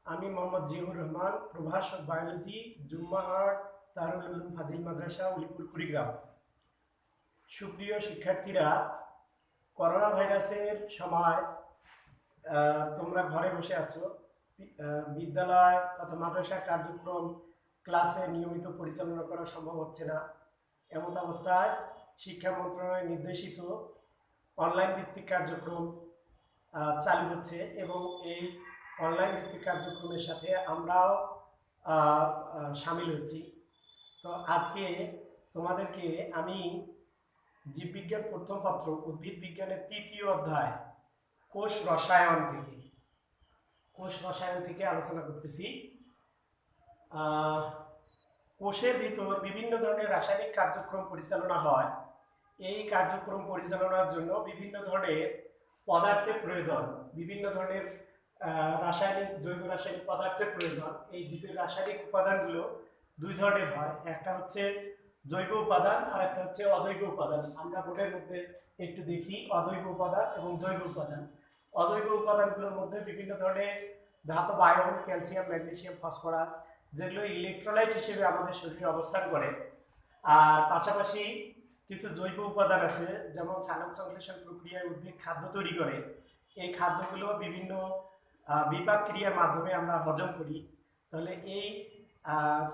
আমি মোহাম্মদ জিয়াউর রহমান, প্রভাষক বায়োলজি, জুম্মাহাট দারুল উলুম ফাজিল মাদ্রাসা, উলিপুর, কুড়িগ্রাম। সুপ্রিয় শিক্ষার্থীরা, করোনা ভাইরাসের সময় তোমরা ঘরে বসে আছো। বিদ্যালয় তথা মাদ্রাসা কার্যক্রম ক্লাসে নিয়মিত পরিচালনা করা সম্ভব হচ্ছে না। এমন অবস্থায় শিক্ষা মন্ত্রণালয় নির্দেশিত অনলাইন ভিত্তিক কার্যক্রম চালু হচ্ছে এবং এই অনলাইন ভিত্তিক কার্যক্রমের সাথে আমরাও সামিল হচ্ছি। তো আজকে তোমাদেরকে আমি জীববিজ্ঞান প্রথম পত্র উদ্ভিদ বিজ্ঞানের তৃতীয় অধ্যায় কোষ রসায়ন থেকে আলোচনা করতেছি। কোষের ভিতর বিভিন্ন ধরনের রাসায়নিক কার্যক্রম পরিচালনা হয়। এই কার্যক্রম পরিচালনার জন্য বিভিন্ন ধরনের পদার্থের প্রয়োজন, বিভিন্ন ধরনের জৈব রাসায়নিক পদার্থের প্রয়োজন। এই জীবের রাসায়নিক উপাদানগুলো দুই ধরনের হয়, একটা হচ্ছে জৈব উপাদান আর একটা হচ্ছে অজৈব উপাদান। আমরা বোর্ডের মধ্যে একটু দেখি অজৈব উপাদান এবং জৈব উপাদান। অজৈব উপাদানগুলোর মধ্যে বিভিন্ন ধরনের ধাতব আয়ন, ক্যালসিয়াম, ম্যাগনেসিয়াম, ফসফরাস, যেগুলো ইলেকট্রোলাইট হিসেবে আমাদের শরীরে অবস্থান করে। আর পাশাপাশি কিছু জৈব উপাদান আছে, যেমন সালোক সংশ্লেষণ প্রক্রিয়ায় উদ্ভিদ খাদ্য তৈরি করে। এই খাদ্যগুলো বিভিন্ন বিপাক ক্রিয়ার মাধ্যমে আমরা হজম করি। তাহলে এই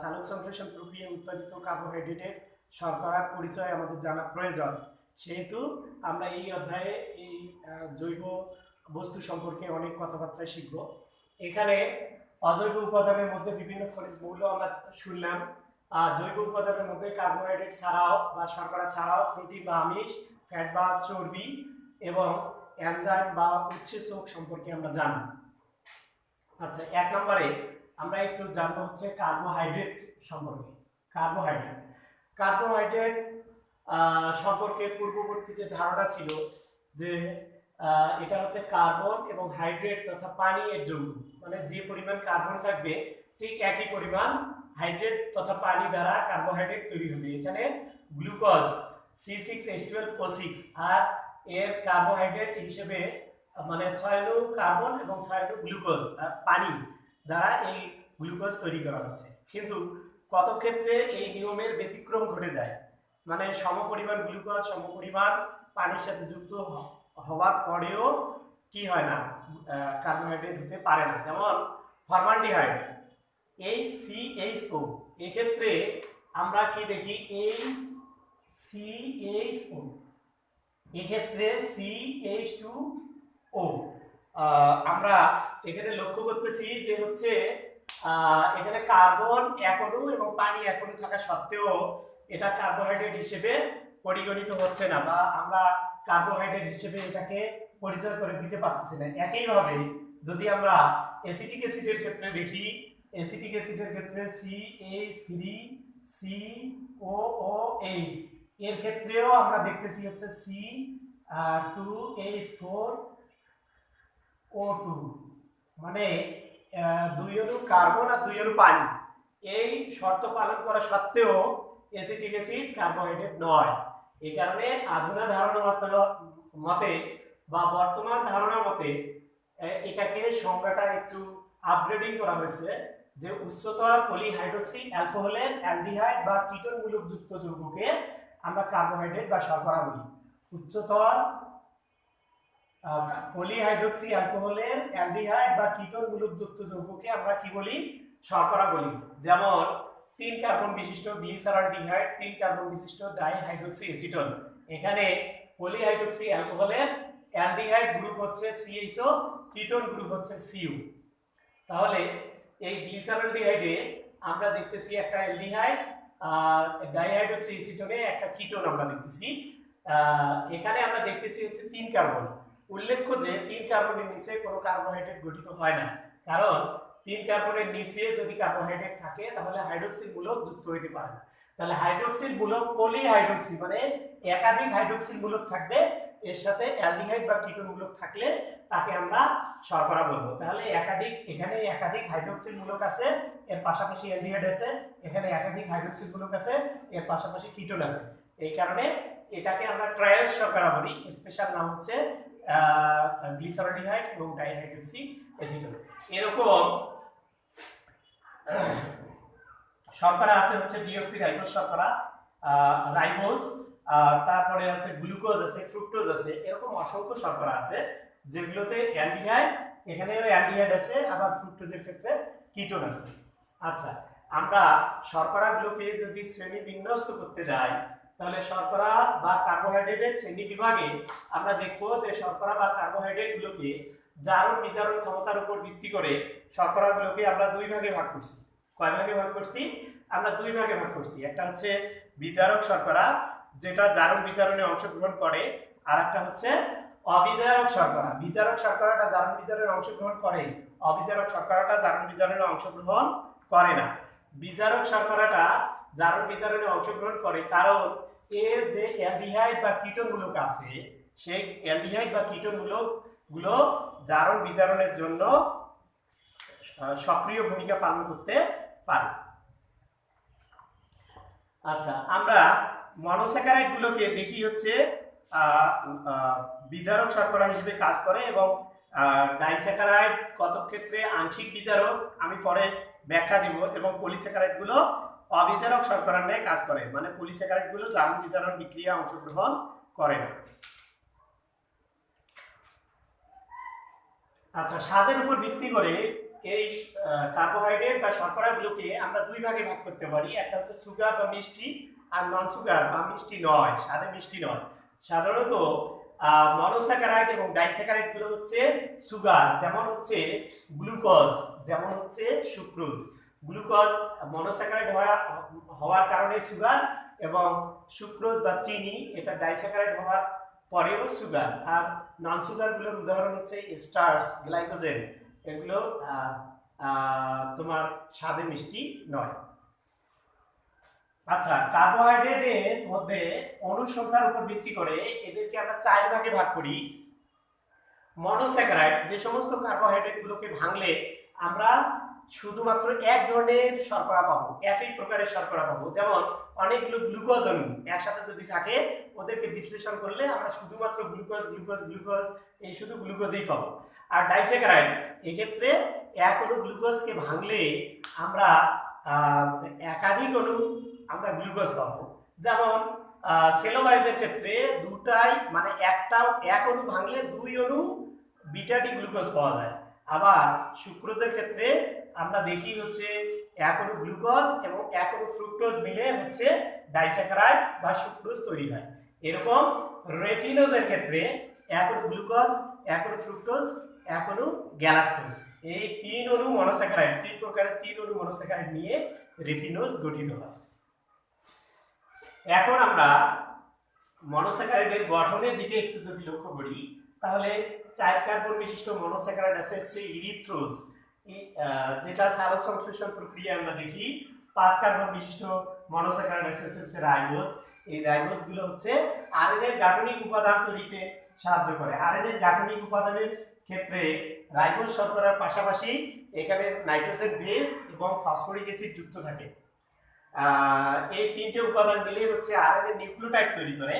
সালোক সংশ্লেষণ প্রক্রিয়ায় উৎপাদিত কার্বোহাইড্রেটের শর্করার পরিচয় আমাদের জানা প্রয়োজন। সেহেতু আমরা এই অধ্যায়ে এই জৈব বস্তু সম্পর্কে অনেক কথাবার্তা শিখব। এখানে অজৈব উপাদানের মধ্যে বিভিন্ন খনিজ মৌল আমরা শুনলাম। জৈব উপাদানের মধ্যে কার্বোহাইড্রেট ছাড়াও বা শর্করা ছাড়াও প্রোটিন বা আমিষ, ফ্যাট বা চর্বি এবং এনজাইম বা উৎসেচক সম্পর্কে আমরা জানি। আচ্ছা, 1 নম্বরে আমরা একটু জানবো হচ্ছে কার্বোহাইড্রেট সম্পর্কে। কার্বোহাইড্রেট সম্পর্কে পূর্ববর্তী যে ধারণা ছিল যে এটা হচ্ছে কার্বন এবং হাইড্রেট তথা পানি এর যৌগ, মানে যে পরিমাণ কার্বন থাকবে ঠিক একই পরিমাণ হাইড্রেট তথা পানি দ্বারা কার্বোহাইড্রেট তৈরি হবে। এখানে গ্লুকোজ C6H12O6 আর এর কার্বোহাইড্রেট হিসেবে মানে 6 অণু কার্বন এবং 6 অণু গ্লুকোজ পানি দ্বারা এই গ্লুকোজ তৈরি করা হচ্ছে। কিন্তু কত ক্ষেত্রে এই নিয়মের ব্যতিক্রম ঘটে যায়, মানে সমপরিমাণ গ্লুকোজ সমপরিমাণ পানির সাথে যুক্ত হওয়ার পরেও কি হয় না, কার্বোহাইড্রেট হতে পারে না। যেমন ফরমালডিহাইড HCHO, এক্ষেত্রে আমরা কি দেখি HCHO, এক্ষেত্রে CH2O। আমরা এখানে লক্ষ্য করতেছি যে হচ্ছে এখানে কার্বন এক অণু এবং পানি এক অণু থাকা সত্ত্বেও এটা কার্বোহাইড্রেট হিসেবে পরিগণিত হচ্ছে না, বা আমরা কার্বোহাইড্রেট হিসেবে এটাকে পরিচয় করে দিতে পারতেছি না। একইভাবে যদি আমরা অ্যাসিটিক অ্যাসিডের ক্ষেত্রে দেখি, অ্যাসিটিক অ্যাসিডের ক্ষেত্রে CH3COOH, এর ক্ষেত্রেও আমরা দেখতেছি হচ্ছে C2H4O2, মানে 2 অণু কার্বন আর 2 অণু পানি। এই শর্ত পালন করা সত্ত্বেও অ্যাসিটিক অ্যাসিড কার্বোহাইড্রেট নয়। এই কারণে আধুনিক ধারণা মতে বা বর্তমান ধারণা মতে এটাকে সংজ্ঞাটা একটু আপগ্রেডিং করা হয়েছে যে উচ্চতর পলিহাইড্রক্সি অ্যালকোহলের অ্যালডিহাইড বা কিটোনমূলক যুক্ত যৌগকে আমরা কার্বোহাইড্রেট বা শর্করা বলি। উচ্চতর পলিহাইড্রক্সি অ্যালকোহলের অ্যালডিহাইড বা কিটোনমূলক যুক্ত যৌগকে আমরা কি বলি, শর্করা বলি। যেমন 3 কার্বন বিশিষ্ট গ্লিসারলডিহাইড, 3 কার্বন বিশিষ্ট ডাইহাইড্রক্সি অ্যাসিটোন। এখানে পলিহাইড্রক্সি অ্যালকোহলের অ্যালডিহাইড গ্রুপ হচ্ছে CHO, কিটোন গ্রুপ হচ্ছে Cu। তাহলে এই গ্লিসারলডিহাইডে আমরা দেখতেছি একটা অ্যালডিহাইড আর ডাইহাইড্রক্সি অ্যাসিটোনে একটা কিটোন আমরা দেখতেছি। এখানে আমরা দেখতেছি হচ্ছে 3 কার্বন। উল্লেখ্য যে 3 কার্বনের নিচে কোনো কার্বোহাইড্রেট গঠিত হয় না, কারণ 3 কার্বনের নিচে যদি কার্বোহাইড্রেট থাকে তাহলে হাইড্রোক্সিল মূলক যুক্ত হতে পারে। তাহলে হাইড্রোক্সিল মূলক পলিহাইড্রোক্সি, মানে একাধিক হাইড্রোক্সিল মূলক থাকবে, এর সাথে অ্যালডিহাইড বা কিটোন মূলক থাকলে তাকে আমরা শর্করা বলবো। তাহলে এখানে একাধিক হাইড্রোক্সিল মূলক আছে, এর পাশাপাশি অ্যালডিহাইড আছে, এখানে একাধিক হাইড্রোক্সিল মূলক আছে, এর পাশাপাশি কিটোন আছে। এই কারণে এটাকে আমরা ট্রায়াস শর্করা বলি। স্পেশাল নাম হচ্ছে গ্লিসারলডিহাইড এবং ডাইহাইড্রক্সি অ্যাসিটোন। এরকম শর্করা আছে হচ্ছে ডিঅক্সিরাইবোজ শর্করা, রাইবোজ, তারপরে আছে গ্লুকোজ আছে, ফ্রুক্টোজ আছে, এরকম অসংখ্য শর্করা আছে যেগুলোতে অ্যালডিহাইড, এখানেও অ্যালডিহাইড আছে, আবার ফ্রুক্টোজের ক্ষেত্রে কিটোন আছে। আচ্ছা, আমরা শর্করাগুলোকে যদি শ্রেণী বিন্যস্ত করতে যাই তাহলে শর্করা বা কার্বোহাইড্রেটের শ্রেণী বিভাগে আমরা দেখবো যে শর্করা বা কার্বোহাইড্রেটগুলোকে জারণ বিজারণ ক্ষমতার উপর ভিত্তি করে শর্করাগুলোকে আমরা দুই ভাগে ভাগ করছি। কয় ভাগে ভাগ করছি? আমরা দুই ভাগে ভাগ করছি। একটা হচ্ছে বিজারক শর্করা, যেটা জারণ বিজারণে অংশগ্রহণ করে, আর একটা হচ্ছে অবিজারক শর্করা। বিজারক শর্করাটা জারণ বিজারণে অংশগ্রহণ করে, অবিজারক শর্করাটা জারণ বিজারণে অংশগ্রহণ করে না। বিজারক শর্করাটা জারণ বিজারণে অংশগ্রহণ করে কারণ এর যে অ্যালডিহাইড বা কিটোন মূলক আছে, সেই অ্যালডিহাইড বা কিটোন গুলো জারণ বিজারণের জন্য সক্রিয় ভূমিকা পালন করতে পারে। আচ্ছা, আমরা মনোস্যাকারাইড গুলোকে দেখি হচ্ছে বিজারক শর্করা হিসেবে কাজ করে, এবং ডাইস্যাকারাইড কতক ক্ষেত্রে আংশিক বিজারক, আমি পরে ব্যাখ্যা দিব, এবং পলিস্যাকারাইড গুলো অবিজারক শর্করার ন্যায় কাজ করে, মানে পলিস্যাকারাইড গুলো জারণ বিজারণ বিক্রিয়া অংশগ্রহণ করে না। আচ্ছা, স্বাদের উপর ভিত্তি করে এই কার্বোহাইড্রেট বা শর্করাগুলোকে আমরা দুই ভাগে ভাগ করতে পারি। একটা হচ্ছে সুগার বা মিষ্টি, আর নন সুগার বা মিষ্টি নয়, স্বাদে মিষ্টি নয়। সাধারণত মনোস্যাকারাইড এবং ডাইস্যাকারাইড গুলো হচ্ছে সুগার, যেমন হচ্ছে গ্লুকোজ, যেমন হচ্ছে সুক্রোজ। গ্লুকোজ মনোস্যাকারাইড হওয়ার কারণে সুগার, এবং সুক্রোজ বা চিনি এটা ডাইস্যাকারাইড হওয়ার পরেও সুগার। আর নন সুগার গুলোর উদাহরণ হচ্ছে স্টার্চ, গ্লাইকোজেন, এগুলো তোমার স্বাদে মিষ্টি নয়। আচ্ছা, কার্বোহাইড্রেটের মধ্যে অনুসংখ্যার উপর ভিত্তি করে এদেরকে আমরা চার ভাগে ভাগ করি। মনোস্যাকারাইড, যে সমস্ত কার্বোহাইড্রেট গুলোকে ভাঙলে আমরা শুধুমাত্র এক ধরনের শর্করা পাবো, একই প্রকারের শর্করা পাবো, যেমন অনেকগুলো গ্লুকোজ অণু একসাথে যদি থাকে, ওদেরকে বিশ্লেষণ করলে আমরা শুধুমাত্র গ্লুকোজ গ্লুকোজ গ্লুকোজ, এই শুধু গ্লুকোজই পাবো। আর ডাইস্যাকারাইড, এক্ষেত্রে এক অণু গ্লুকোজকে ভাঙলে আমরা একাধিক অণু আমরা গ্লুকোজ পাবো। যেমন সেলোবাইজের ক্ষেত্রে দুটাই, মানে এক অণু ভাঙলে দুই অণু বিটা ডি গ্লুকোজ পাওয়া যায়। আবার সুক্রোজের ক্ষেত্রে আমরা দেখি হচ্ছে এক অণু গ্লুকোজ এবং এক অণু ফ্রুক্টোজ মিলে হচ্ছে ডাইস্যাকারাইড বা সুক্রোজ তৈরি হয়। এরকম রেফিনোজের ক্ষেত্রে এক অণু গ্লুকোজ, এক অণু ফ্রুক্টোজ, এক অণু গ্যালাক্টোজ, এই তিন অণু মনোস্যাকারাইড, তিন প্রকারের তিন অণু মনোস্যাকারাইড নিয়ে রেফিনোজ গঠিত হয়। এখন আমরা মনোস্যাকারাইডের গঠনের দিকে একটু যদি লক্ষ্য করি, তাহলে 4 কার্বন বিশিষ্ট মনোস্যাকারাইড আছে হচ্ছে ইরিথ্রোজ, যেটা সালোক সংশ্লেষণ প্রক্রিয়া আমরা দেখি। 5 কার্বন বিশিষ্ট মনোস্যাকারাইড আছে হচ্ছে রাইবোজ। এই রাইবোজ গুলো হচ্ছে আরএনএর গাঠনিক উপাদান তৈরিতে সাহায্য করে। আরএনএর গাঠনিক উপাদানের ক্ষেত্রে রাইবোজ শর্করার পাশাপাশি এখানে নাইট্রোজেন বেস এবং ফসফরিক অ্যাসিড যুক্ত থাকে। এই তিনটে উপাদান মিলে হচ্ছে আরএনএ নিউক্লিওটাইড তৈরি করে।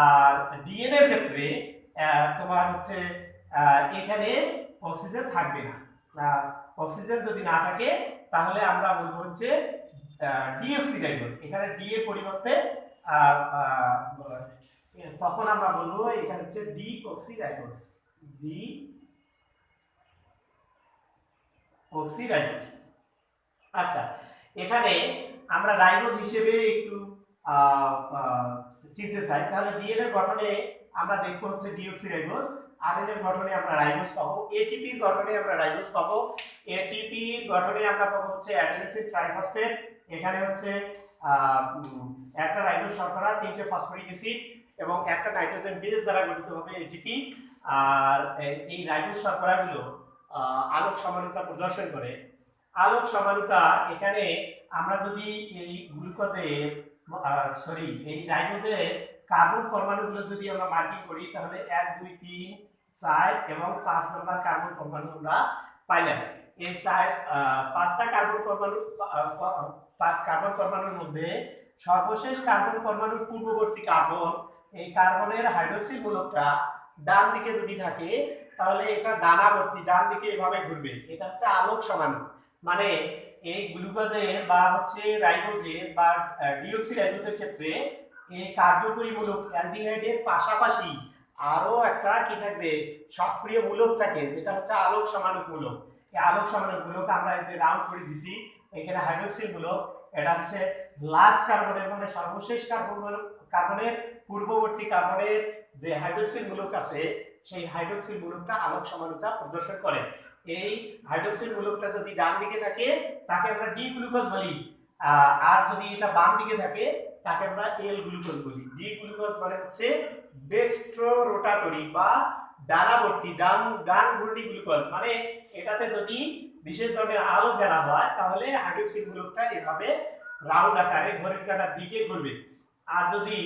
আর ডিএনএর ক্ষেত্রে তোমার হচ্ছে এখানে অক্সিজেন থাকবে না। অক্সিজেন যদি না থাকে তাহলে আমরা বলবো হচ্ছে ডিঅক্সিরাইবোজ। এখানে ডি এর পরিবর্তে তখন আমরা বলবো এটা হচ্ছে ডিঅক্সিরাইবোজ, ডিঅক্সিরাইবোজ। আচ্ছা, এখানে আমরা রাইবোজ হিসেবে একটু চিনতে চাই, তাহলে ডিএনএ গঠনে আমরা দেখবো হচ্ছে ডিঅক্সিরাইবোজ, আরএনএ গঠনে আমরা রাইবোজ পাবো, এটিপি গঠনে আমরা রাইবোজ পাবো, এটিপি গঠনে আমরা পাবো হচ্ছে অ্যাডেনোসিন ট্রাইফসফেট। এখানে হচ্ছে একটা রাইবোজ শর্করা, 3টে ফসফরিক অ্যাসিড এবং একটা নাইট্রোজেন বেস দ্বারা গঠিত হবে এটিপি। আর এই রাইবোজ শর্করাগুলো আলোক সমানুতা প্রদর্শন করে। আলোক সমানুতা, এখানে আমরা যদি এই গ্লুকোজের এই রাইবোজের কার্বন পরমাণুগুলো যদি আমরা মার্কিং করি, তাহলে 1 2 3 4 এবং 5 নম্বর কার্বন পরমাণু আমরা পাইলাম। এই 5টা কার্বন পরমাণুর মধ্যে সর্বশেষ কার্বন পরমাণুর পূর্ববর্তী কার্বন, এই কার্বনের হাইড্রোক্সিল মূলকটা ডান দিকে যদি থাকে তাহলে এটা ডানাবর্তী, ডান দিকে এভাবে ঘুরবে। এটা হচ্ছে আলোক সমাণু, মানে এই গ্লুকোজের বা হচ্ছে রাইবোজের বা ডিঅক্সিরাইবোজের ক্ষেত্রে এই কার্যকরী মূলক অ্যালডিহাইডের পাশাপাশি আরো একটা কি থাকবে, সক্রিয় মূলক থাকে, যেটা হচ্ছে আলোক সমানক মূলক। এই আলোক সমানক মূলক আমরা এই যে রাউন্ড করে দিছি, এখানে হাইড্রোক্সিল মূলক, এটা হচ্ছে লাস্ট কার্বনের মানে সর্বশেষ কার্বনের পূর্ববর্তী কার্বনের যে হাইড্রোক্সিল মূলক আছে, সেই হাইড্রোক্সিল মূলকটা আলোক সমানতা প্রদর্শন করে। এই হাইড্রোক্সিল মূলকটা যদি ডান দিকে থাকে তাকে আমরা ডি গ্লুকোজ বলি, আর যদি এটা বাম দিকে থাকে তাকে আমরা এল গ্লুকোজ বলি। ডি গ্লুকোজ মানে হচ্ছে ডেক্সট্রো রোটাটরি বা ডানাবর্তী ডান ঘূর্ণি গ্লুকোজ, মানে এটাতে যদি বিশেষ ধরনের আলো ফেলা হয় তাহলে হাইড্রোক্সিল মূলকটা এভাবে রাউন্ড আকারে ঘড়ির কাঁটার দিকে ঘুরবে। আর যদি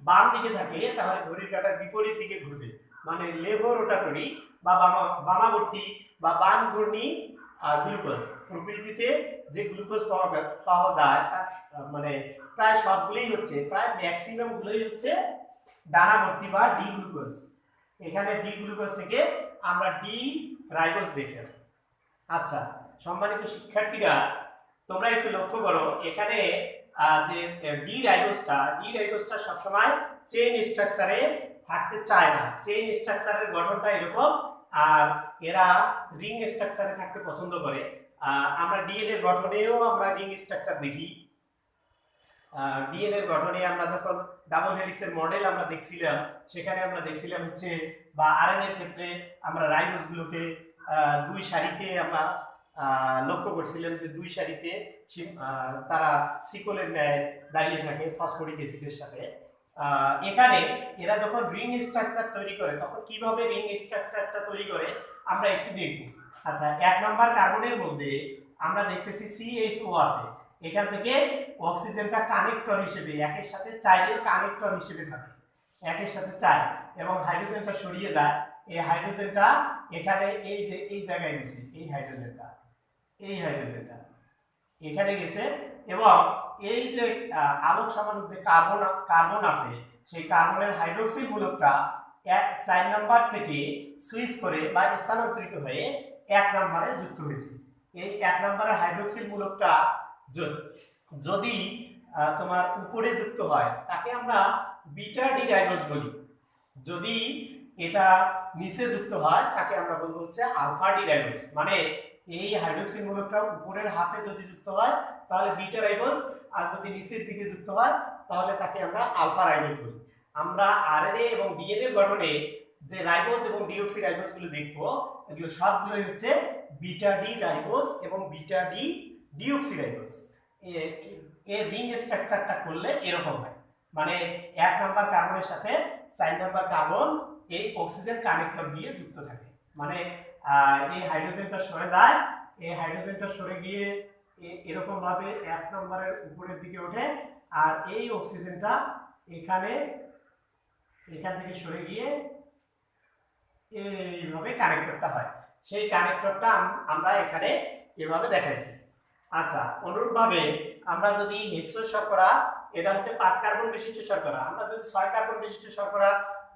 বাম দিকে থাকে তাহলে ঘড়ির কাঁটার বিপরীত দিকে ঘুরবে, মানে লেভো রোটাটরি বা বামাবর্তী বা বাম ঘূর্ণি গ্লুকোজ। প্রকৃতিতে যে গ্লুকোজ পাওয়া যায় তার মানে প্রায় সবগুলোই হচ্ছে, প্রায় ম্যাক্সিমাম গুলোই হচ্ছে ডানাবর্তী বা ডি গ্লুকোজ। এখানে ডি গ্লুকোজ থেকে আমরা ডি রাইবোজ দেখলাম। আচ্ছা সম্মানিত শিক্ষার্থীরা, তোমরা একটু লক্ষ্য করো এখানে যে ডি রাইবোজটা সবসময় চেইন স্ট্রাকচারে থাকতে চায় না। চেইন স্ট্রাকচারের গঠনটা এরকম, আর এরা রিং স্ট্রাকচারে থাকতে পছন্দ করে। আমরা ডিএনএ গঠনেও আমরা রিং স্ট্রাকচার দেখি। ডিএনএ গঠনে আমরা যখন ডাবল হেলিক্সের মডেল আমরা দেখছিলাম, সেখানে আমরা দেখছিলাম হচ্ছে, বা আরএনএ এর ক্ষেত্রে আমরা রাইবোজগুলোকে দুই সারিতে আমরা লক্ষ্য করছিলাম যে দুই সারিতে তারা শিকলের ন্যায় দাঁড়িয়ে থাকে ফসফরিক অ্যাসিডের সাথে। এখানে এরা যখন রিং স্ট্রাকচার তৈরি করে তখন কিভাবে রিং স্ট্রাকচারটা তৈরি করে আমরা একটু দেখব। আচ্ছা, 1 নম্বর কার্বনের মধ্যে আমরা দেখতেছি CHO আছে, এখান থেকে অক্সিজেনটা কানেক্টর হিসেবে একের সাথে 4 কানেক্টর হিসেবে থাকে, একের সাথে 4, এবং হাইড্রোজেনটা সরিয়ে যায়। এই হাইড্রোজেনটা এখানে এই যে এই জায়গায় গেছে, এই হাইড্রোজেনটা এখানে গেছে, এবং এই যে আলোক সমানুক যে কার্বন আছে, সেই কার্বনের হাইড্রোক্সিল মূলকটা 4 নাম্বার থেকে সুইচ করে বা স্থানান্তরিত হয়ে 1 নম্বরে যুক্ত হয়েছে। এই 1 নম্বরের হাইড্রোক্সিল মূলকটা যদি তোমার উপরে যুক্ত হয় তাকে আমরা বিটা ডি রাইবোজ বলি। যদি এটা নিচে যুক্ত হয় তাকে আমরা বলবো হচ্ছে আলফা ডি রাইবোজ। মানে এই হাইড্রোক্সিল মূলকটা উপরের হাতে যদি যুক্ত হয় তাহলে বিটা রাইবোজ, আর যদি নিচের দিকে যুক্ত হয় তাহলে তাকে আমরা আলফা রাইবোজ বলি। আমরা আরএনএ এবং ডিএনএ গঠনে যে রাইবোজ এবং ডিঅক্সি রাইবোজ গুলো দেখবো, এগুলো সবগুলোই হচ্ছে বিটা ডি রাইবোজ এবং বিটা ডি ডিঅক্সি রাইবোজ। এর রিং স্ট্রাকচারটা করলে এরকম হয়, মানে 1 নম্বর কার্বনের সাথে 4 নম্বর কার্বন এই অক্সিজেন কানেক্টর দিয়ে যুক্ত থাকে। মানে এই হাইড্রোজেনটা সরে যায়, এই হাইড্রোজেনটা সরে গিয়ে এরকম ভাবে 1 নম্বরের উপরের দিকে ওঠে, আর এই অক্সিজেনটা এখান থেকে সরে গিয়ে এইভাবে কানেক্টরটা হয়। সেই কানেক্টরটা আমরা এখানে এভাবে দেখাইছি। আচ্ছা, অনুরূপভাবে আমরা যদি হেক্সোজ শর্করা, এটা হচ্ছে 5 কার্বন বিশিষ্ট শর্করা, আমরা যদি 6 কার্বন বিশিষ্ট শর্করা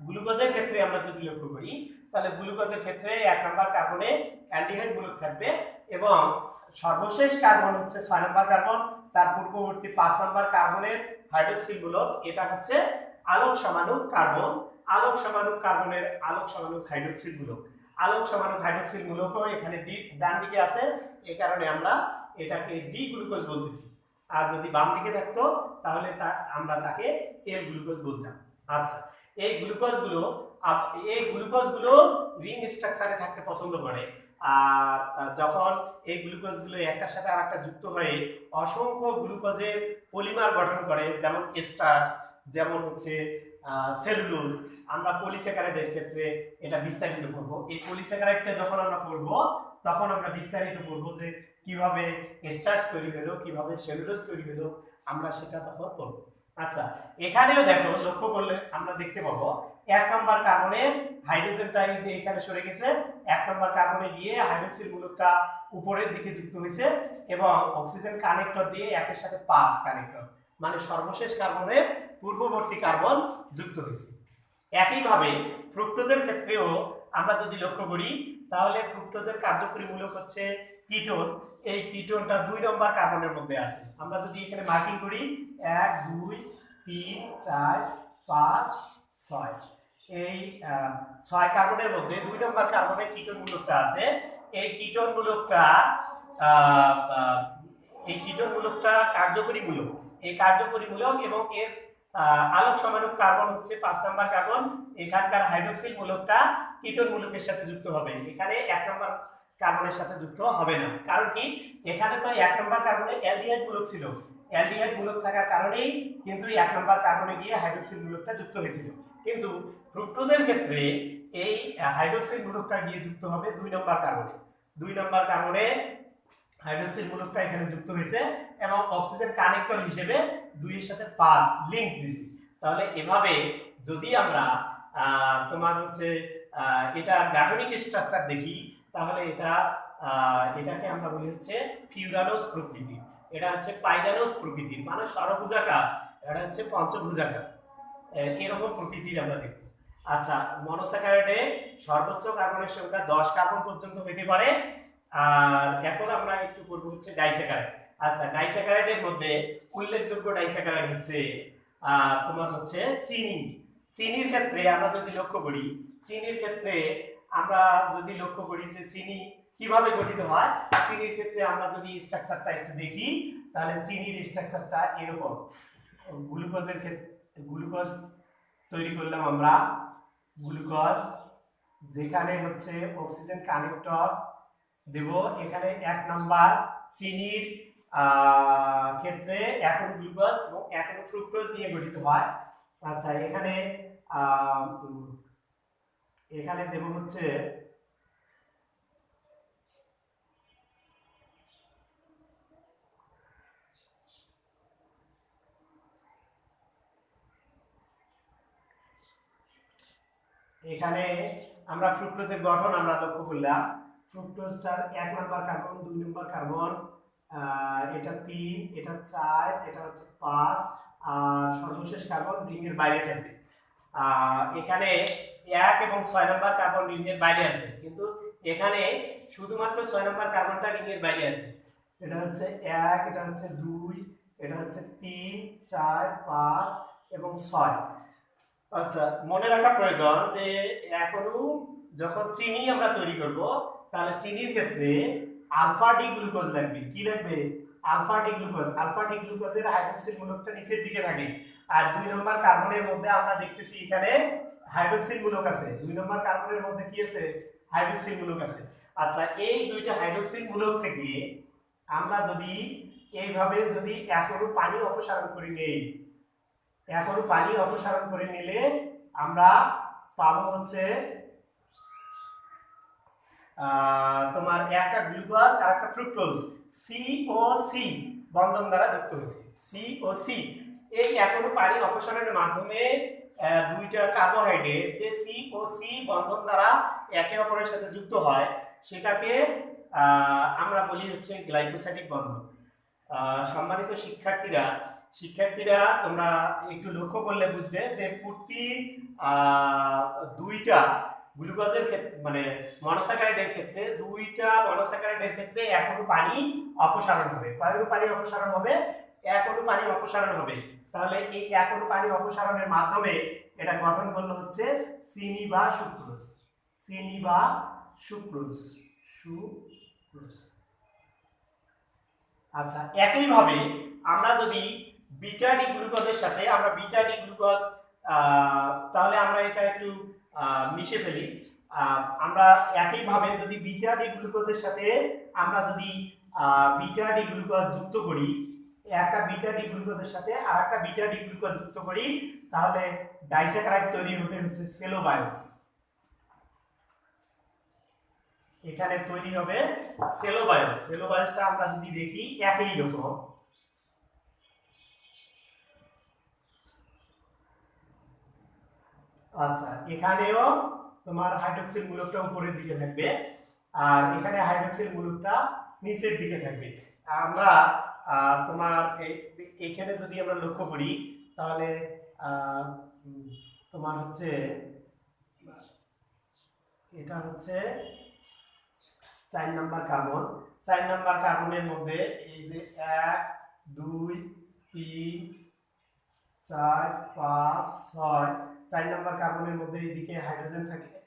গ্লুকোজের ক্ষেত্রে আমরা যদি লক্ষ্য করি, তাহলে গ্লুকোজের ক্ষেত্রে 1 নম্বর কার্বনে অ্যালডিহাইড মূলক থাকবে, এবং সর্বশেষ কার্বন হচ্ছে 6 নম্বর কার্বন, তার পূর্ববর্তী 5 নম্বর কার্বনের হাইড্রোক্সিল মূলক, এটা হচ্ছে আলোক সমানুক কার্বন। আলোক সমানুক কার্বনের আলোক সমানুক হাইড্রোক্সিল মূলক, আলোক সমানুক হাইড্রোক্সিল মূলকও এখানে ডান দিকে আছে, এই কারণে আমরা এটাকে ডি গ্লুকোজ বলতেছি। আর যদি বাম দিকে থাকতো তাহলে আমরা তাকে এল গ্লুকোজ বলতাম। আচ্ছা, এই গ্লুকোজগুলো রিং স্ট্রাকচারে থাকতে পছন্দ করে, আর যখন এই গ্লুকোজগুলো একটার সাথে আরেকটা যুক্ত হয়ে অসংখ্য গ্লুকোজের পলিমার গঠন করে, যেমন স্টার্চ, যেমন হচ্ছে সেলুলোজ। আমরা পলিস্যাকারাইডের ক্ষেত্রে এটা বিস্তারিত করব। এই পলিস্যাকারাইডটা যখন আমরা পড়ব তখন আমরা বিস্তারিত করব যে কিভাবে স্টার্চ তৈরি হলো, কিভাবে সেলুলোজ তৈরি হলো, আমরা সেটা তখন পড়ব। আচ্ছা, এখানেও দেখো, লক্ষ্য করলে আমরা দেখতে পাবো 1 নম্বর কার্বনের হাইড্রোজেনটা এখানে সরে গেছে, 1 নম্বর কার্বনে গিয়ে হাইড্রোক্সিল মূলকটা উপরের দিকে যুক্ত হয়েছে, এবং অক্সিজেন কানেক্টর দিয়ে একের সাথে 5 কানেক্টর, মানে সর্বশেষ কার্বনের পূর্ববর্তী কার্বন যুক্ত হয়েছে। একইভাবে ফ্রুক্টোজের ক্ষেত্রেও আমরা যদি লক্ষ্য করি তাহলে ফ্রুক্টোজের কার্যকরী মূলক হচ্ছে কিটোন, এই কিটোনটা 2 নম্বর কার্বনের মধ্যে আছে। আমরা যদি এখানে মার্কিং করি 1 2 3 4 5 6, এই 6 কার্বনের মধ্যে 2 নম্বর কার্বনে কিটোন মূলকটা আছে। এই কিটোন মূলকটা কার্যকরী মূলক। এই কার্যকরী মূলক এবং এর আলোক সমাণুক কার্বন হচ্ছে 5 নম্বর কার্বন। এখানকার হাইড্রোক্সিল মূলকটা কিটোন মূলকের সাথে যুক্ত হবে, এখানে 1 নম্বর কার্বনের সাথে যুক্ত হবে না। কারণ কি, এখানে তো 1 নম্বর কার্বনে অ্যালডিহাইড মূলক ছিল, অ্যালডিহাইড মূলক থাকার কারণেই কিন্তু 1 নম্বর কার্বনে গিয়ে হাইড্রোক্সিল মূলকটা যুক্ত হয়েছিল। কিন্তু ফ্রুক্টোজের ক্ষেত্রে এই হাইড্রোক্সিল মূলকটা গিয়ে যুক্ত হবে 2 নম্বর কার্বনে। 2 নম্বর কার্বনে হাইড্রোক্সিল মূলকটা এখানে যুক্ত হয়েছে এবং অক্সিজেন কানেক্টর হিসেবে 2 এর সাথে 5 লিংক দিছি। তাহলে এভাবে যদি আমরা তোমার হচ্ছে এটা গাঠনিক স্ট্রাকচার দেখি, তাহলে এটাকে আমরা বলি হচ্ছে ফিউরানোস প্রকৃতি, এটা হচ্ছে পাইরানোস প্রকৃতির, মানে ষড়ভুজাকার, এটা হচ্ছে পঞ্চভুজাকার, এরকম প্রকৃতির আমরা দেখব। আচ্ছা, মনোস্যাকারাইডে সর্বোচ্চ কার্বনের সংখ্যা 10 কার্বন পর্যন্ত হতে পারে। আর এখন আমরা একটু করব হচ্ছে ডাইস্যাকারাইড। আচ্ছা, ডাইস্যাকারাইডের মধ্যে উল্লেখযোগ্য ডাইস্যাকারাইড হচ্ছে তোমার হচ্ছে চিনি। চিনির ক্ষেত্রে আমরা যদি লক্ষ্য করি, যে চিনি কিভাবে গঠিত হয়, চিনির ক্ষেত্রে আমরা যদি স্ট্রাকচারটা একটু দেখি, তাহলে চিনির স্ট্রাকচারটা এরকম। গ্লুকোজের ক্ষেত্রে গ্লুকোজ তৈরি করলাম আমরা, গ্লুকোজ যেখানে হচ্ছে অক্সিজেন কানেক্টর দেব, এখানে 1 নাম্বার চিনির ক্ষেত্রে একক গ্লুকোজ এবং একক ফ্রুক্টোজ নিয়ে গঠিত হয়। আচ্ছা, এখানে দেব হচ্ছে এখানে আমরা ফ্রুক্টোজের গঠন আমরা লক্ষ্য করলাম। ফ্রুক্টোজটার 1 নম্বর কার্বন, 2 নম্বর কার্বন, এটা 3, এটা 4, এটা হচ্ছে 5, আর সর্বশেষ কার্বন রিংয়ের বাইরে থাকবে। এখানে 1 এবং 6 নম্বর কার্বন রিংয়ের বাইরে আছে, কিন্তু এখানে শুধুমাত্র 6 নম্বর কার্বনটা রিংয়ের বাইরে আছে। এটা হচ্ছে 1, এটা হচ্ছে 2, এটা হচ্ছে 3, 4, 5 এবং 6। আচ্ছা, মনে রাখা প্রয়োজন যে এখনো যখন চিনি আমরা তৈরি করব, তাহলে চিনির ক্ষেত্রে আলফা ডি গ্লুকোজ লাগবে। কি লাগবে? Alpha D glucose. Alpha D গ্লুকোজের হাইড্রোক্সিল মূলকটা নিচের দিকে থাকে, আর 2 নম্বর কার্বনের মধ্যে আমরা দেখতেছি এখানে হাইড্রোক্সিল মূলক আছে। 2 নম্বর কার্বনের মধ্যে কি আছে? হাইড্রোক্সিল মূলক আছে। আচ্ছা, এই দুইটা হাইড্রোক্সিল মূলক থেকে আমরা যদি এইভাবে যদি এখনো পানি অপসারণ করে নেই, এখনো পানি অপসারণ করে নিলে আমরা পাবো হচ্ছে তোমার একটা গ্লুকোজ আর একটা ফ্রুক্টোজ COC বন্ধন দ্বারা যুক্ত হয়েছে। COC এই এখনো পানি অপসারণের মাধ্যমে দুইটা কার্বোহাইড্রেট যে COC বন্ধন দ্বারা একে অপরের সাথে যুক্ত হয়, সেটাকে আমরা বলি হচ্ছে গ্লাইকোসাইডিক বন্ধন। সম্মানিত শিক্ষার্থীরা তোমরা একটু লক্ষ্য করলে বুঝবে যে প্রতি দুইটা গ্লুকোজের ক্ষেত্রে, মানে মনোস্যাকারাইডের ক্ষেত্রে, দুইটা মনোস্যাকারাইডের ক্ষেত্রে 1 অণু পানি অপসারণ হবে। কয় অণু পানি অপসারণ হবে? 1 অণু পানি অপসারণ হবে। তাহলে এই 1 অণু পানি অপসারণের মাধ্যমে এটা গঠন করলো হচ্ছে চিনি বা সুক্রোজ। চিনি বা সুক্রোজ। আচ্ছা, একইভাবে আমরা যদি বিটা ডি গ্লুকোজের সাথে আমরা বিটা ডি গ্লুকোজ, তাহলে আমরা এটা একটু মিশে ফেলি। আমরা একইভাবে যদি বিটা ডি গ্লুকোজের সাথে আমরা যদি বিটা ডি গ্লুকোজ যুক্ত করি, একটা বিটা ডি গ্লুকোজের সাথে আর একটা বিটা ডি গ্লুকোজ যুক্ত করি, তাহলে ডাইস্যাকারাইড তৈরি হবে হচ্ছে সেলোবায়োস। এখানে তৈরি হবে সেলোবায়োস। সেলোবায়োসটা আমরা যদি দেখি একই রকম। আচ্ছা, এখানেও তোমার হাইড্রোক্সিল মূলকটা উপরের দিকে থাকবে আর এখানে হাইড্রোক্সিল মূলকটা নিচের দিকে থাকবে। আমরা তোমার এখানে যদি আমরা লক্ষ্য করি, তাহলে তোমার হচ্ছে এটা হচ্ছে 4 নাম্বার কার্বন। 4 নাম্বার কার্বনের মধ্যে এই যে 1 2 3 4 5 6, 4 নাম্বার কার্বনের মধ্যে এদিকে হাইড্রোজেন থাকলে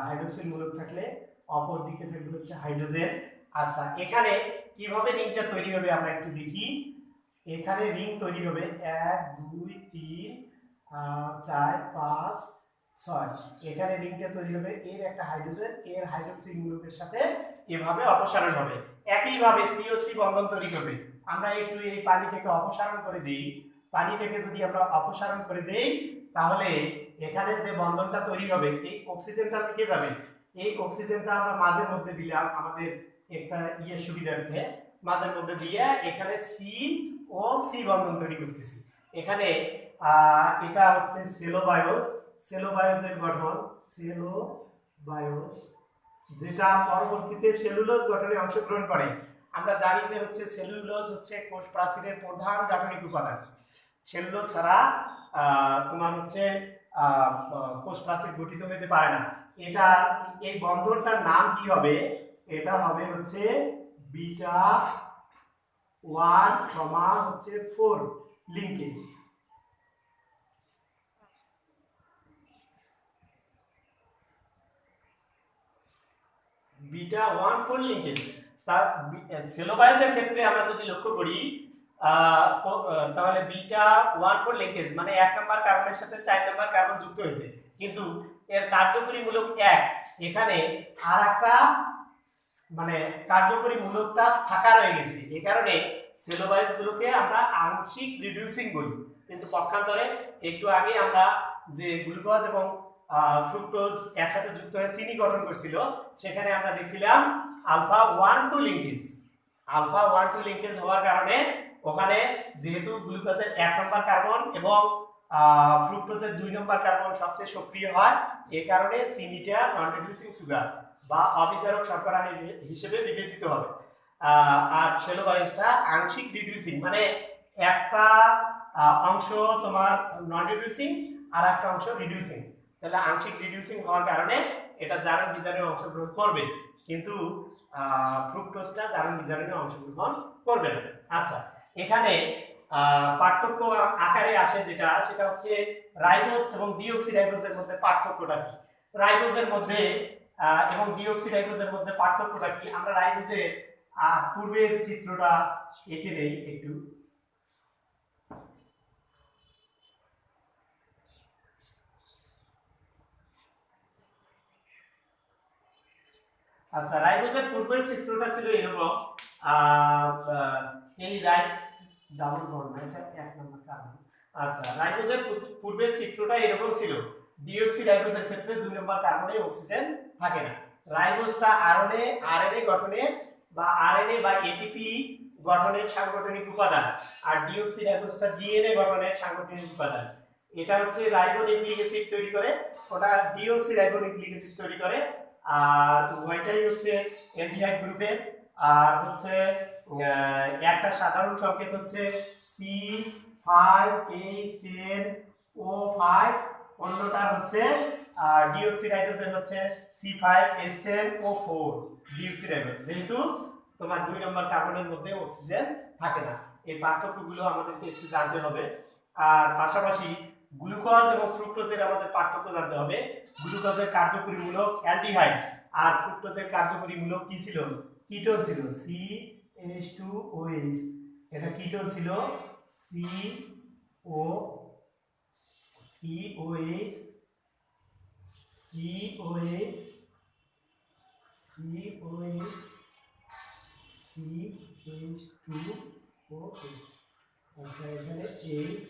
হাইড্রোক্সিল মূলক থাকলে অপর দিকে থাকবে হচ্ছে হাইড্রোজেন। আচ্ছা, এখানে কিভাবে রিংটা তৈরি হবে আমরা একটু দেখি। এখানে রিং তৈরি হবে 1 2 3 4 5 6, এখানে রিংটা তৈরি হবে, এর একটা হাইড্রোজেন এর হাইড্রোক্সিল মূলকের সাথে এভাবে অপসারণ হবে। একইভাবে সিওসি বন্ধন তৈরি হবে। আমরা একটু এই পানিটাকে অপসারণ করে দিই। পানিটাকে যদি আমরা অপসারণ করে দেই তাহলে এখানে যে বন্ধনটা তৈরি হবে এই অক্সিজেনটা থেকে যাবে। এই অক্সিজেনটা আমরা মাঝের মধ্যে দিলাম আমাদের একটা সুবিধার্থে, মাঝের মধ্যে দিয়ে এখানে সি ও সি বন্ধন তৈরি করতেছি। এখানে এটা হচ্ছে সেলোবায়োস। সেলোবায়োসের গঠন সেলোবায়োস, যেটা পরবর্তীতে সেলুলোজ গঠনে অংশগ্রহণ করে। আমরা জানি যে হচ্ছে সেলুলোজ হচ্ছে কোষ প্রাচীরের প্রধান গাঠনিক উপাদান। সেলুলোজ ছাড়া তোমার হচ্ছে কোষ প্রাচীর গঠিত হতে পারে না। এটা এই বন্ধনটার নাম কি হবে? এটা হবে হচ্ছে বিটা 1, হচ্ছে 4 লিঙ্কেজ। Beta 1 4 linkage. সেলোবায়োসের ক্ষেত্রে আমরা যদি লক্ষ্য করি তাহলে বিটা 1 4 লিঙ্কেজ মানে 1 নাম্বার কার্বনের সাথে 4 নাম্বার কার্বন যুক্ত হয়েছে, কিন্তু এর কার্যকরী মূলক 1। এখানে আর একটা মানে কার্যকরী মূলকটা ফাঁকা রয়ে গেছে, এই কারণে সেলোবায়োস গুলোকে আমরা আংশিক রিডিউসিং বলি। কিন্তু পক্ষান্তরে একটু আগে আমরা যে গ্লুকোজ এবং ফ্রুক্টোজ একসাথে যুক্ত হয়ে চিনি গঠন করছিল, সেখানে আমরা দেখছিলাম আলফা 1 2 লিঙ্কেজ। আলফা 1 2 লিঙ্কেজ হওয়ার কারণে ওখানে যেহেতু গ্লুকোজের 1 নম্বর কার্বন এবং ফ্রুক্টোজের 2 নম্বর কার্বন সবচেয়ে সক্রিয় হয়, এই কারণে চিনিটা নন রিডিউসিং সুগার বা অবিজারক শর্করা হিসেবে বিবেচিত হবে। আর সেলোবায়োসটা আংশিক রিডিউসিং মানে একটা অংশ তোমার নন রিডিউসিং আর একটা অংশ রিডিউসিং। তাহলে আংশিক রিডিউসিং হওয়ার কারণে এটা জারণ বিজারণে অংশগ্রহণ করবে, কিন্তু ফ্রুক্টোজটা জারণ বিজারণে অংশগ্রহণ করবে না। আচ্ছা, এখানে পার্থক্য আকারে আসে যেটা, সেটা হচ্ছে রাইবোজ এবং ডিঅক্সিরাইবোজের মধ্যে পার্থক্যটা কি। রাইবোজের মধ্যে এবং ডিঅক্সিরাইবোজের মধ্যে পার্থক্যটা কি, আমরা রাইবোজের পূর্বের চিত্রটা এঁকে দেই একটু। আচ্ছা, রাইবোজের পূর্বের চিত্রটা ছিল এরকম। এই ডাবল বন্ড না, এটা 1 নম্বর কার্বন। আচ্ছা, রাইবোজের পূর্বের চিত্রটা এরকম ছিল। ডিঅক্সিরাইবোজের ক্ষেত্রে 2 নম্বর কার্বনে অক্সিজেন থাকে না। রাইবোজটা আরএনএ গঠনে বা আরএনএ বা এটিপি গঠনের সাংগঠনিক উপাদান, আর ডিঅক্সিরাইবোজটা ডিএনএ গঠনের সাংগঠনিক উপাদান। এটা হচ্ছে রাইবোনিউক্লিক অ্যাসিড তৈরি করে, ওটা ডিঅক্সিরাইবোনিউক্লিক অ্যাসিড তৈরি করে। আর ওইটাই হচ্ছে অ্যালডিহাইড গ্রুপের। আর হচ্ছে একটা সাধারণ সংকেত হচ্ছে C5H10O5, অন্যটা হচ্ছে ডিঅক্সিরাইবোজের হচ্ছে C5H10O4 ডিঅক্সিরাইবোজ, যেহেতু তোমার 2 নম্বর কার্বনের মধ্যে অক্সিজেন থাকে না। এই পার্থক্যগুলো আমাদেরকে একটু জানতে হবে। আর পাশাপাশি গ্লুকোজ এবং ফ্রুক্টোজের আমাদের পার্থক্য জানতে হবে। গ্লুকোজের কার্যকরী মূলক অ্যালডিহাইড, আর ফ্রুক্টোজের কার্যকরী মূলক কি ছিল? কিটোন ছিল, CH2OH। এটা কিটোন ছিল COCOH CH2OH। আচ্ছা, এখানে H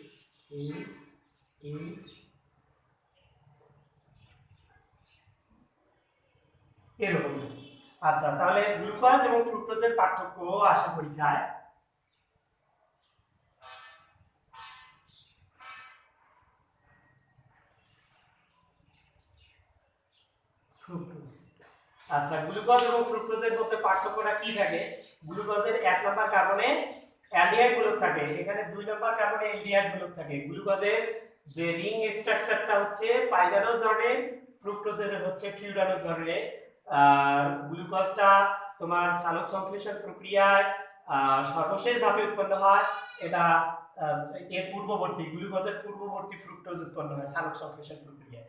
এরকম। আচ্ছা, তাহলে গ্লুকোজ এবং ফ্রুক্টোজের পার্থক্য আসে পরীক্ষায়। ফ্রুক্টোজ। আচ্ছা, গ্লুকোজ এবং ফ্রুক্টোজের মধ্যে পার্থক্যটা কি থাকে? গ্লুকোজের 1 নম্বর কার্বনে অ্যালডিহাইড মূলক থাকে, এখানে 2 নম্বর কার্বনে অ্যালডিহাইড মূলক থাকে। গ্লুকোজের যে রিং স্ট্রাকচারটা হচ্ছে পাইরানোজ ধরনের, ফ্রুক্টোজের হচ্ছে ফিউরানোজ ধরনের। গ্লুকোজটা তোমার সালোক সংশ্লেষণ প্রক্রিয়ায় সর্বশেষ ধাপে উৎপন্ন হয়। এটা এর পূর্ববর্তী গ্লুকোজের পূর্ববর্তী ফ্রুক্টোজ উৎপন্ন হয় সালোক সংশ্লেষণ প্রক্রিয়ায়।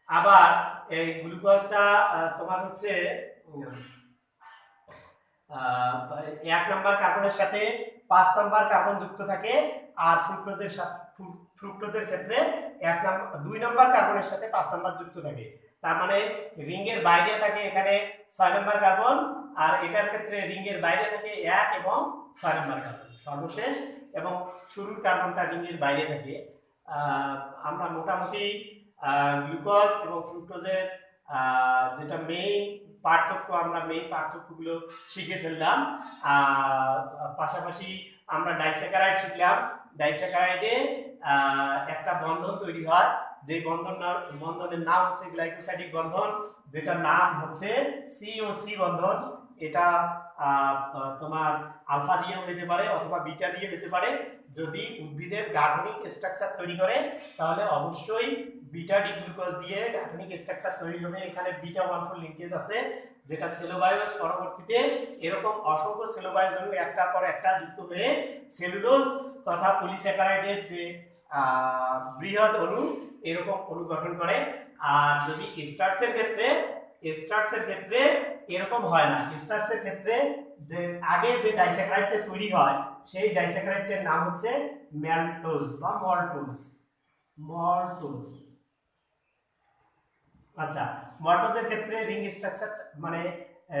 আবার এই গ্লুকোজটা তোমার হচ্ছে 1 নম্বর কার্বনের সাথে 5 নম্বর কার্বন যুক্ত থাকে, আর ফ্রুক্টোজের ক্ষেত্রে 2 নম্বর কার্বনের সাথে 5 নম্বর যুক্ত থাকে। তার মানে রিং এর বাইরে থাকে এখানে 6 নম্বর কার্বন, আর এটার ক্ষেত্রে রিং এর বাইরে থাকে 1 এবং 6 নম্বর কার্বন সর্বশেষ, এবং শুরুর কার্বনটা রিং এর বাইরে থাকে। আমরা মোটামুটি গ্লুকোজ এবং ফ্রুক্টোজের যেটা মেইন পার্থক্য, আমরা মেইন পার্থক্যগুলো শিখে ফেললাম। পাশাপাশি আমরা ডাইস্যাকারাইড শিখলাম। ডাইস্যাকারাইডে একটা বন্ধন তৈরি হয়, যে বন্ধনের নাম হচ্ছে গ্লাইকোসাইডিক বন্ধন, যেটার নাম হচ্ছে COC বন্ধন। এটা তোমার আলফা দিয়েও হতে পারে অথবা বিটা দিয়ে হতে পারে। যদি উদ্ভিদের গাঠনিক স্ট্রাকচার তৈরি করে তাহলে অবশ্যই বিটা ডি গ্লুকোজ দিয়ে গাঠনিক স্ট্রাকচার তৈরি হবে। এখানে বিটা 1,4 লিঙ্কেজ আছে, যেটা সেলুলোজ পরবর্তীতে এরকম অসংখ্য সেলুলোজ অণু একটার পর একটা যুক্ত হয়ে সেলুলোজ তথা পলিস্যাকারাইডের যে বৃহৎ অণু এরকম অণু গঠন করে। আর যদি স্টার্চের ক্ষেত্রে এরকম হয় না। স্টার্চের ক্ষেত্রে যে আগে যে ডাইস্যাকারাইডটা তৈরি হয় সেই ডাইস্যাকারাইডের নাম হচ্ছে ম্যালটোজ বা মল্টোজ। আচ্ছা, মল্টোজের ক্ষেত্রে রিং স্ট্রাকচার মানে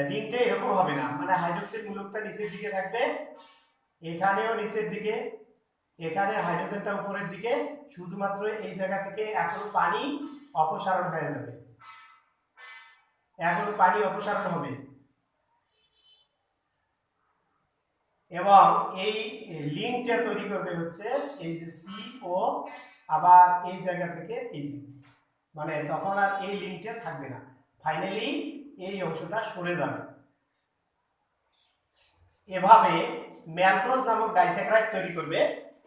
রিংটা এরকম হবে না, মানে হাইড্রোক্সিড মূলকটা নিচের দিকে থাকবে, এখানেও নিচের দিকে, এখানে হাইড্রোজেনটা উপরের দিকে, শুধুমাত্র এই জায়গা থেকে এখন পানি অপসারণ হয়ে যাবে, এখন পানি অপসারণ হবে। এবং এই লিঙ্কটা তৈরি করবে হচ্ছে এই যে CO, আবার এই জায়গা থেকে এই যে, মানে তখন আর এই লিঙ্কটা থাকবে না, ফাইনালি এই অংশটা সরে যাবে। এভাবে ম্যালটোজ নামক ডাইস্যাকারাইড তৈরি করবে।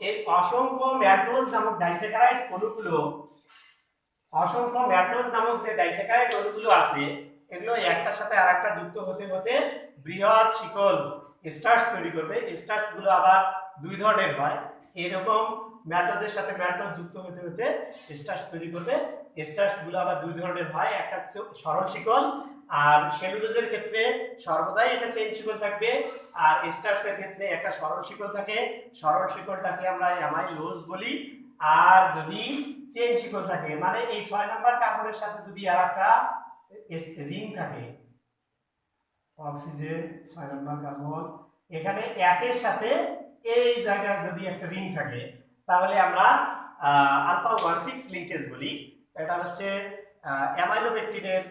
এই অসংখ্য ম্যালটোজ নামক ডাইস্যাকারাইড অণুগুলো, অসংখ্য ম্যালটোজ নামক যে ডাইস্যাকারাইড অণুগুলো আছে এগুলো একটার সাথে আরেকটা যুক্ত হতে হতে বৃহৎ শিকল স্টার্চ তৈরি করবে। স্টার্চগুলো আবার দুই ধরনের হয়, এরকম ম্যালটোজের সাথে ম্যালটোজ যুক্ত হতে হতে স্টার্চ তৈরি করবে। স্টার্চগুলো আবার দুই ধরনের হয়, একটা সরল শিকল, আর সেলুলোজের ক্ষেত্রে সর্বদাই এটা চেইন শিকল থাকবে, আর স্টার্চের ক্ষেত্রে একটা সরল শিকল থাকে। সরল শিকলটাকে আমরা অ্যামাইলোজ বলি। আর যদি চেইন শিকল থাকে, মানে এই 6 নম্বর কার্বনের সাথে যদি আর একটা রিং থাকে, অক্সিজেন 6 নম্বর কার্বন, এখানে একের সাথে এই জায়গায় যদি একটা রিং থাকে তাহলে আমরা আলফা 16 লিঙ্কেজ বলি। এটা হচ্ছে অ্যামাইলোপেকটিনের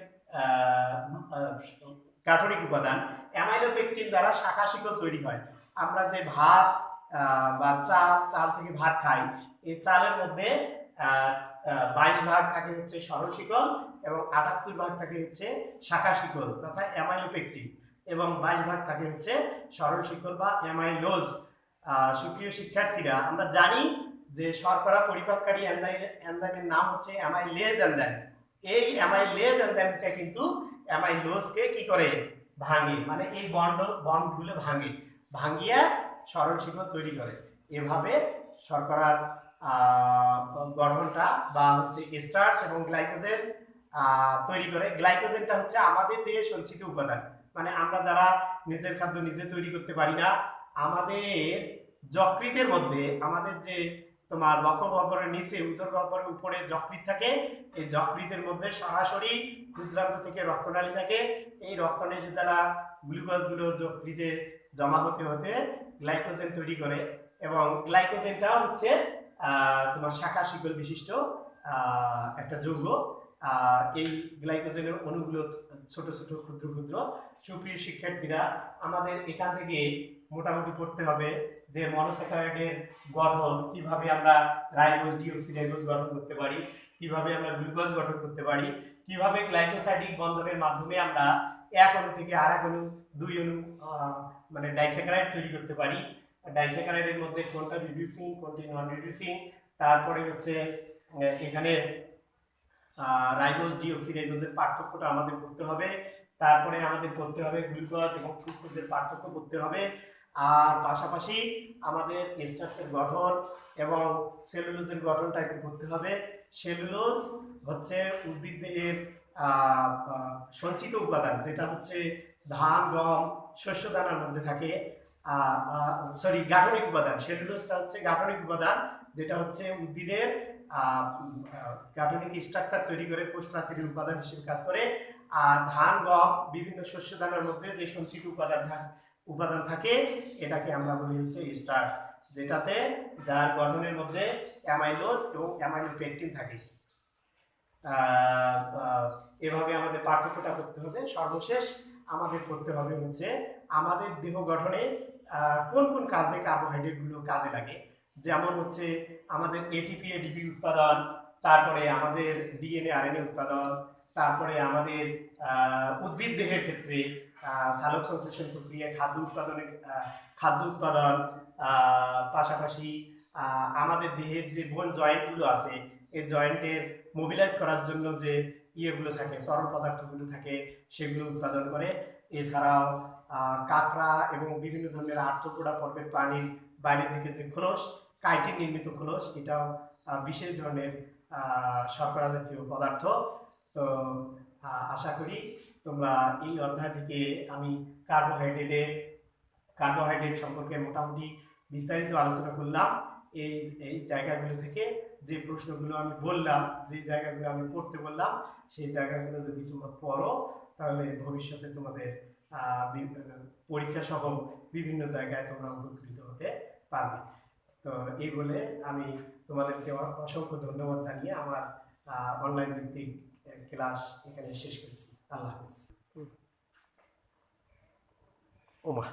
গাঠনিক উপাদান। অ্যামাইলোপেকটিন দ্বারা শাখা শিকল তৈরি হয়। আমরা যে ভাত বা চাল থেকে ভাত খাই, এই চালের মধ্যে 22 ভাগ থাকে হচ্ছে সরল শিকল এবং 78 ভাগ থাকে হচ্ছে শাখা শিকল তথা অ্যামাইলোপেকটিন, এবং 22 ভাগ থাকে হচ্ছে সরল শিকল বা অ্যামাইলোজ। সুপ্রিয় শিক্ষার্থীরা, আমরা জানি যে শর্করা পরিপাককারী এনজাইমের নাম হচ্ছে অ্যামাইলেজ এনজাইম। এই অ্যামাইলেজ এনজাইমটা কিন্তু অ্যামাইলোজকে কি করে ভাঙে, মানে এই বন্ডগুলো ভাঙিয়ে সরল শিকল তৈরি করে। এভাবে শর্করার গঠনটা বা হচ্ছে স্টার্চ এবং গ্লাইকোজেন তৈরি করে। গ্লাইকোজেনটা হচ্ছে আমাদের দেহে সঞ্চিত উপাদান, মানে আমরা যারা নিজের খাদ্য নিজে তৈরি করতে পারি না, আমাদের যকৃতের মধ্যে, আমাদের যে তোমার বক্ষগহ্বরের নিচে উদরগহ্বরের উপরে যকৃৎ থাকে, এই যকৃতের মধ্যে সরাসরি ক্ষুদ্রান্ত থেকে রক্তনালী থাকে। এই রক্তনালী দ্বারা গ্লুকোজগুলো যকৃতে জমা হতে হতে গ্লাইকোজেন তৈরি করে, এবং গ্লাইকোজেনটাও হচ্ছে তোমার শাখা শিকল বিশিষ্ট একটা যৌগ। এই গ্লাইকোজেনের অণুগুলো ছোট ছোট ক্ষুদ্র ক্ষুদ্র। সুপ্রিয় শিক্ষার্থীরা, আমাদের এখান থেকে মোটামুটি পড়তে হবে যে মনোস্যাকারাইডের গঠন, কিভাবে আমরা রাইবোজ ডিঅক্সিরাইবোজ গঠন করতে পারি, কিভাবে আমরা গ্লুকোজ গঠন করতে পারি, কিভাবে গ্লাইকোসাইডিক বন্ধনের মাধ্যমে আমরা এক অণু থেকে আরেক অণু, দুই অণু মানে ডাইস্যাকারাইড তৈরি করতে পারি। ডাইস্যাকারাইডের মধ্যে কোনটা রিডিউসিং, কোনটি নন রিডিউসিং, তারপরে হচ্ছে এখানে রাইবোজ ডিঅক্সিরাইবোজের পার্থক্যটা আমাদের করতে হবে। তারপরে আমাদের পড়তে হবে গ্লুকোজ এবং ফ্রুক্টোজের পার্থক্য পড়তে হবে। আর পাশাপাশি আমাদের স্টার্চের গঠন এবং সেলুলোজের গঠনটা একটু পড়তে হবে। সেলুলোজ হচ্ছে উদ্ভিদের সঞ্চিত উপাদান, যেটা হচ্ছে ধান, গম, শস্য দানার মধ্যে থাকে। গাঠনিক উপাদান। সেলুলোজটা হচ্ছে গাঠনিক উপাদান, যেটা হচ্ছে উদ্ভিদের গাঠনিক স্ট্রাকচার তৈরি করে কোষ প্রাচীরের উপাদান হিসেবে কাজ করে। আর ধান, গম, বিভিন্ন শস্য দানার মধ্যে যে সঞ্চিত উপাদান থাকে এটাকে আমরা বলি হচ্ছে স্টার্চ, যেটাতে যার গঠনের মধ্যে অ্যামাইলোজ এবং অ্যামাইলোপেকটিন থাকে। এভাবে আমাদের পার্থক্যটা করতে হবে। সর্বশেষ আমাদের করতে হবে হচ্ছে আমাদের দেহ গঠনে কোন কোন কাজে কার্বোহাইড্রেটগুলো কাজে লাগে। যেমন হচ্ছে আমাদের এটিপি এডিপি উৎপাদন, তারপরে আমাদের ডিএনএ আরএনএ উৎপাদন, তারপরে আমাদের উদ্ভিদ দেহের ক্ষেত্রে সালোক সংশ্লেষণ প্রক্রিয়া, খাদ্য উৎপাদন, পাশাপাশি আমাদের দেহের যে বোন জয়েন্টগুলো আছে এই জয়েন্টের মোবিলাইজ করার জন্য যে ইয়েগুলো থাকে, তরল পদার্থগুলো থাকে, সেগুলো উৎপাদন করে। এছাড়াও কাঁকড়া এবং বিভিন্ন ধরনের আর্থ্রোপোডা পর্বের প্রাণীর বাইরের দিকে যে খোলস, কাইটিন নির্মিত খোলস, এটাও বিশেষ ধরনের শর্করা জাতীয় পদার্থ। তো আশা করি তোমরা এই অধ্যায় থেকে আমি কার্বোহাইড্রেট সম্পর্কে মোটামুটি বিস্তারিত আলোচনা করলাম। এই জায়গাগুলো থেকে যে প্রশ্নগুলো আমি বললাম, যে জায়গাগুলো আমি পড়তে বললাম, সেই জায়গাগুলো যদি তোমরা পড়ো তাহলে ভবিষ্যতে তোমাদের পরীক্ষা সহ বিভিন্ন জায়গায় তোমরা উপকৃত হতে পারবে। তো এই বলে আমি তোমাদেরকে অসংখ্য ধন্যবাদ জানিয়ে আমার অনলাইন ভিত্তিক ক্লাস এখানে শেষ করছি। আল্লাহ হাফেজ। ওমা।